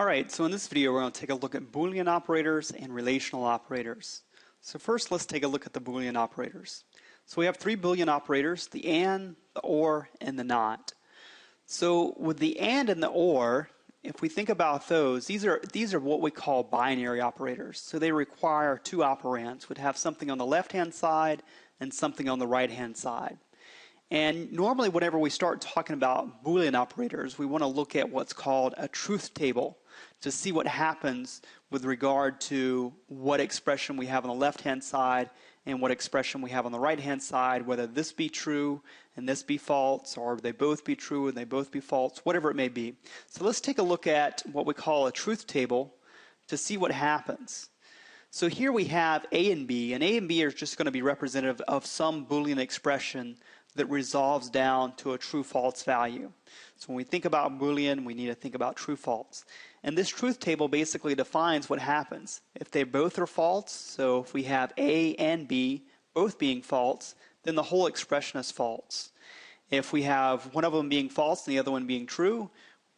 Alright, so in this video we're going to take a look at Boolean operators and relational operators. So first let's take a look at the Boolean operators. So we have three Boolean operators, the AND, the OR, and the NOT. So with the AND and the OR, if we think about those, these are what we call binary operators. So they require two operands, would have something on the left-hand side and something on the right-hand side. And normally whenever we start talking about Boolean operators, we want to look at what's called a truth table to see what happens with regard to what expression we have on the left-hand side and what expression we have on the right-hand side, whether this be true and this be false, or they both be true and they both be false, whatever it may be. So let's take a look at what we call a truth table to see what happens. So here we have A and B are just going to be representative of some Boolean expression that resolves down to a true-false value. So when we think about Boolean, we need to think about true-false. And this truth table basically defines what happens. If they both are false, so if we have A and B both being false, then the whole expression is false. If we have one of them being false and the other one being true,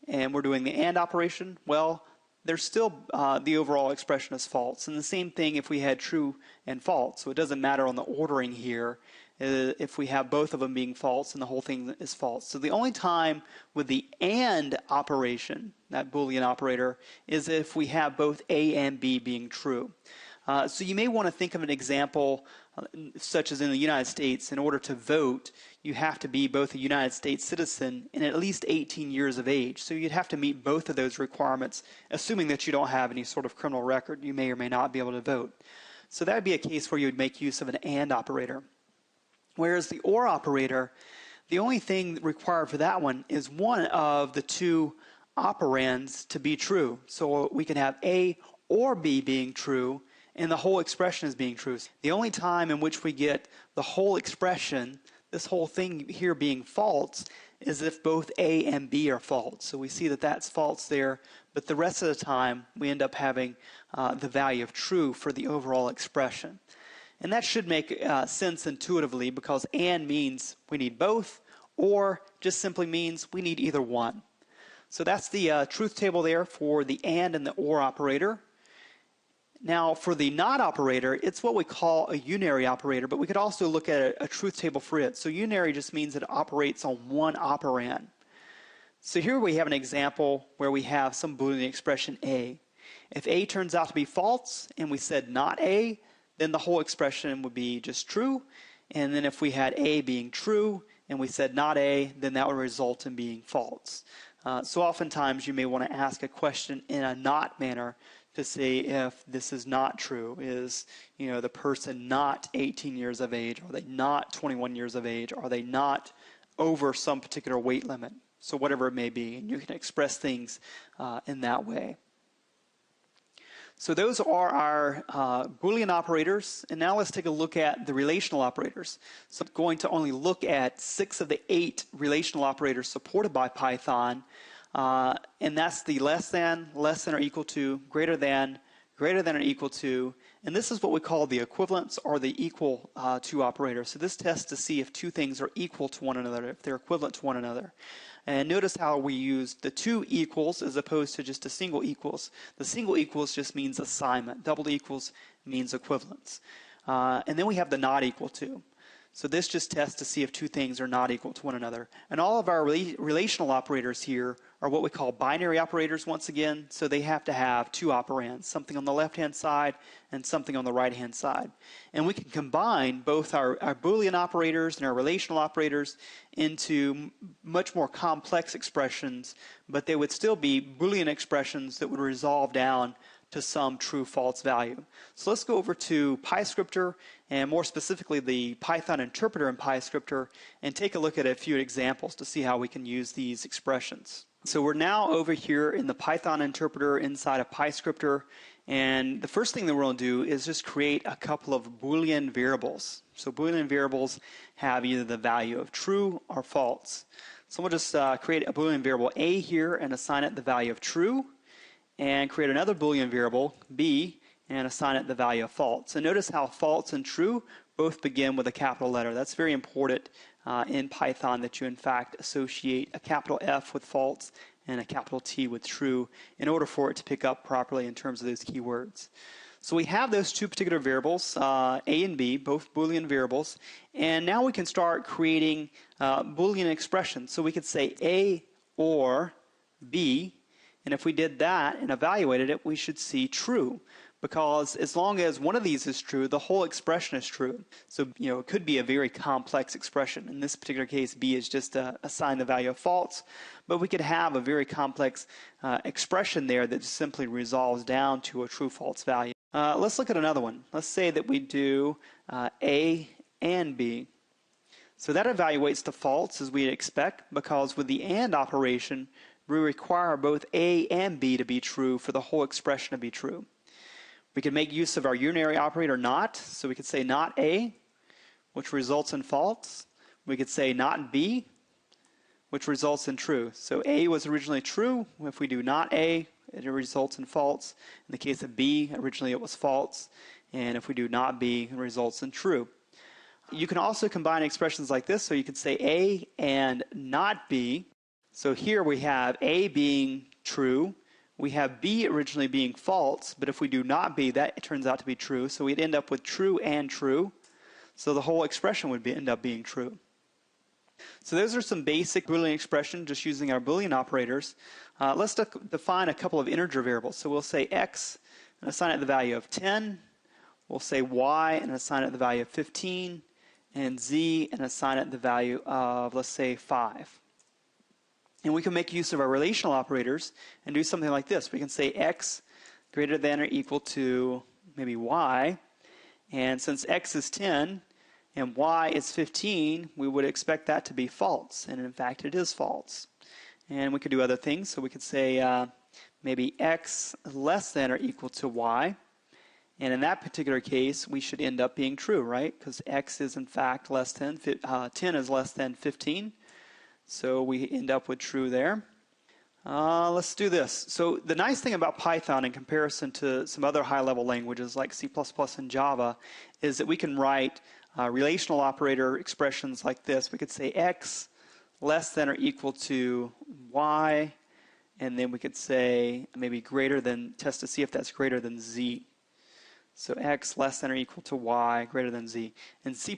and we're doing the AND operation, well, there's still the overall expression is false. And the same thing if we had true and false. So it doesn't matter on the ordering here if we have both of them being false and the whole thing is false. So the only time with the AND operation, that Boolean operator, is if we have both A and B being true. So you may want to think of an example such as in the United States. In order to vote, you have to be both a United States citizen and at least 18 years of age. So you'd have to meet both of those requirements, assuming that you don't have any sort of criminal record. You may or may not be able to vote. So that would be a case where you would make use of an AND operator. Whereas the OR operator, the only thing required for that one is one of the two operands to be true. So we can have A or B being true, and the whole expression is being true. The only time in which we get the whole expression, this whole thing here being false, is if both A and B are false. So we see that that's false there, but the rest of the time we end up having the value of true for the overall expression. And that should make sense intuitively, because AND means we need both, or just simply means we need either one. So that's the truth table there for the AND and the OR operator. Now for the NOT operator, it's what we call a unary operator, but we could also look at a truth table for it. So unary just means it operates on one operand. So here we have an example where we have some Boolean expression A. If A turns out to be false and we said not A, then the whole expression would be just true. And then if we had A being true and we said not A, then that would result in being false. So oftentimes you may want to ask a question in a not manner to say if this is not true. Is the person not 18 years of age? Are they not 21 years of age? Are they not over some particular weight limit? So whatever it may be, and you can express things in that way. So those are our Boolean operators, and now let's take a look at the relational operators. So I'm going to only look at 6 of the 8 relational operators supported by Python, and that's the less than or equal to, greater than or equal to, and this is what we call the equivalence or the equal to operator. So this tests to see if two things are equal to one another, if they're equivalent to one another. And notice how we use the two equals as opposed to just a single equals. The single equals just means assignment. Double equals means equivalence. And then we have the not equal to. So this just tests to see if two things are not equal to one another. And all of our relational operators here are what we call binary operators once again. So they have to have two operands, something on the left-hand side and something on the right-hand side. And we can combine both our Boolean operators and our relational operators into much more complex expressions, but they would still be Boolean expressions that would resolve down to some true-false value. So let's go over to PyScripter, and more specifically the Python interpreter in PyScripter, and take a look at a few examples to see how we can use these expressions. So we're now over here in the Python interpreter inside of PyScripter, and the first thing that we're going to do is just create a couple of Boolean variables. So Boolean variables have either the value of true or false. So we'll just create a Boolean variable A here and assign it the value of true, and create another Boolean variable, B, and assign it the value of false. And notice how false and true both begin with a capital letter. That's very important in Python, that you in fact associate a capital F with false and a capital T with true in order for it to pick up properly in terms of those keywords. So we have those two particular variables, A and B, both Boolean variables, and now we can start creating Boolean expressions. So we could say A or B, and if we did that and evaluated it, we should see true, because as long as one of these is true, the whole expression is true. So it could be a very complex expression. In this particular case, B is just assign the value of false, but we could have a very complex expression there that just simply resolves down to a true-false value. Let's look at another one. Let's say that we do A and B. So that evaluates to false as we'd expect, because with the AND operation, we require both A and B to be true for the whole expression to be true. We can make use of our unary operator not, so we could say not A, which results in false. We could say not B, which results in true. So A was originally true. If we do not A, it results in false. In the case of B, originally it was false. And if we do not B, it results in true. You can also combine expressions like this. So you could say A and not B. So here we have A being true. We have B originally being false. But if we do not B, that turns out to be true. So we'd end up with true and true. So the whole expression would end up being true. So those are some basic Boolean expressions just using our Boolean operators. Let's define a couple of integer variables. So we'll say x and assign it the value of 10. We'll say y and assign it the value of 15. And z and assign it the value of, let's say, 5. And we can make use of our relational operators and do something like this. We can say x greater than or equal to maybe y. And since x is 10, and y is 15, we would expect that to be false. And in fact, it is false. And we could do other things. So we could say maybe x less than or equal to y. And in that particular case, we should end up being true, right? Because x is in fact less than, 10 is less than 15. So we end up with true there. Let's do this. So the nice thing about Python in comparison to some other high-level languages like C++ and Java is that we can write relational operator expressions like this. We could say x less than or equal to y, and then we could say maybe greater than, test to see if that's greater than z. So x less than or equal to y greater than z. In C++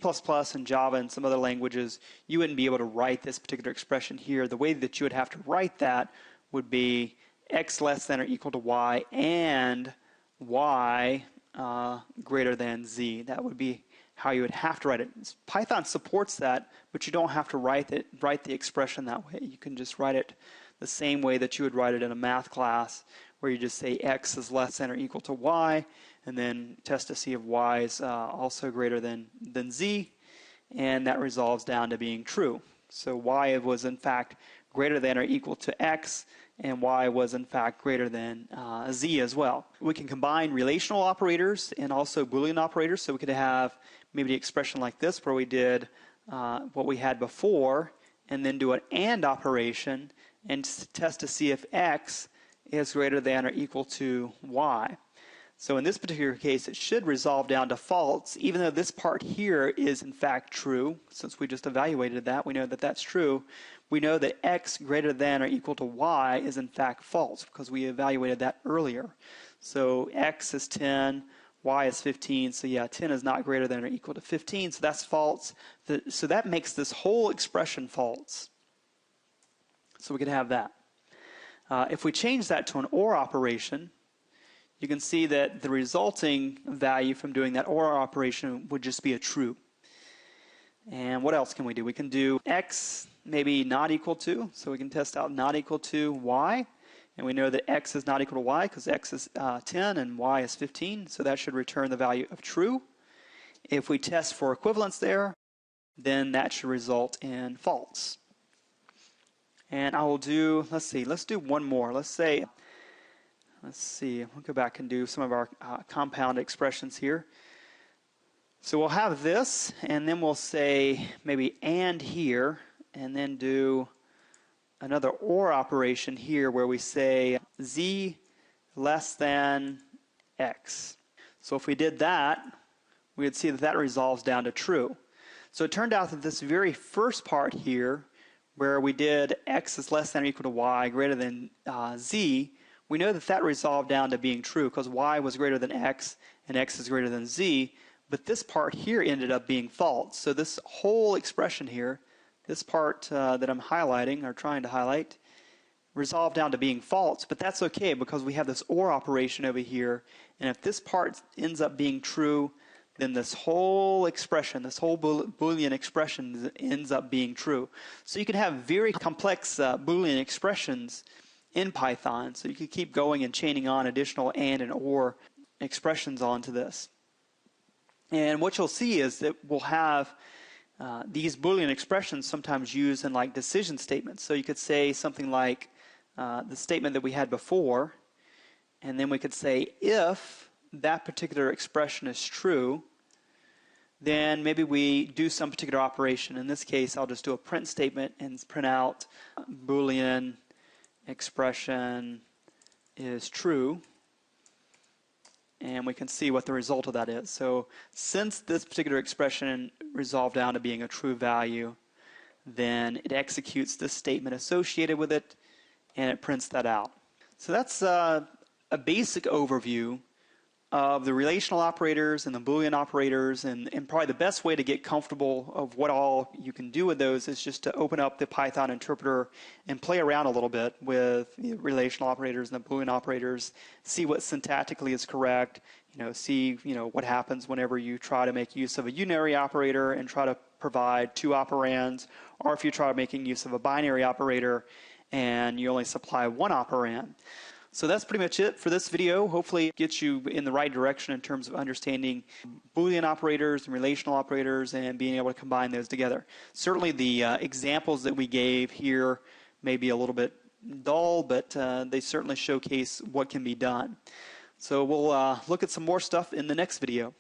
and Java and some other languages, you wouldn't be able to write this particular expression here. The way that you would have to write that would be x less than or equal to y and y greater than z. That would be how you would have to write it. Python supports that, but you don't have to write the expression that way. You can just write it the same way that you would write it in a math class, where you just say x is less than or equal to y, and then test to see if y is also greater than z, and that resolves down to being true. So y was in fact greater than or equal to x, and y was in fact greater than z as well. We can combine relational operators and also Boolean operators, so we could have maybe an expression like this where we did what we had before and then do an AND operation and test to see if x is greater than or equal to y. So in this particular case, it should resolve down to false, even though this part here is in fact true. Since we just evaluated that, we know that that's true. We know that x greater than or equal to y is in fact false because we evaluated that earlier. So x is 10, y is 15, so yeah, 10 is not greater than or equal to 15, so that's false. So that makes this whole expression false. So we could have that. If we change that to an OR operation, you can see that the resulting value from doing that OR operation would just be a true. And what else can we do? We can do x maybe not equal to, so we can test out not equal to y. And we know that x is not equal to y because x is 10 and y is 15, so that should return the value of true. If we test for equivalence there, then that should result in false. And I will do, let's do one more. Let's see, we'll go back and do some of our compound expressions here. So we'll have this, and then we'll say maybe and here, and then do another OR operation here where we say z less than x. So if we did that, we would see that that resolves down to true. So it turned out that this very first part here where we did x is less than or equal to y greater than z, we know that that resolved down to being true because y was greater than x and x is greater than z, but this part here ended up being false. So this whole expression here, this part that I'm highlighting or trying to highlight, resolved down to being false, but that's okay because we have this OR operation over here, and if this part ends up being true, then this whole expression, this whole Boolean expression ends up being true. So you can have very complex Boolean expressions in Python, so you can keep going and chaining on additional and OR expressions onto this. And what you'll see is that we'll have these Boolean expressions sometimes used in like decision statements. So you could say something like the statement that we had before, and then we could say if that particular expression is true, then maybe we do some particular operation. In this case, I'll just do a print statement and print out Boolean expression is true, and we can see what the result of that is. So since this particular expression resolved down to being a true value, then it executes this statement associated with it, and it prints that out. So that's a basic overview of the relational operators and the Boolean operators, and probably the best way to get comfortable of what all you can do with those is just to open up the Python interpreter and play around a little bit with the relational operators and the Boolean operators, see what syntactically is correct, see what happens whenever you try to make use of a unary operator and try to provide two operands, or if you try making use of a binary operator and you only supply one operand. So that's pretty much it for this video. Hopefully it gets you in the right direction in terms of understanding Boolean operators and relational operators and being able to combine those together. Certainly the examples that we gave here may be a little bit dull, but they certainly showcase what can be done. So we'll look at some more stuff in the next video.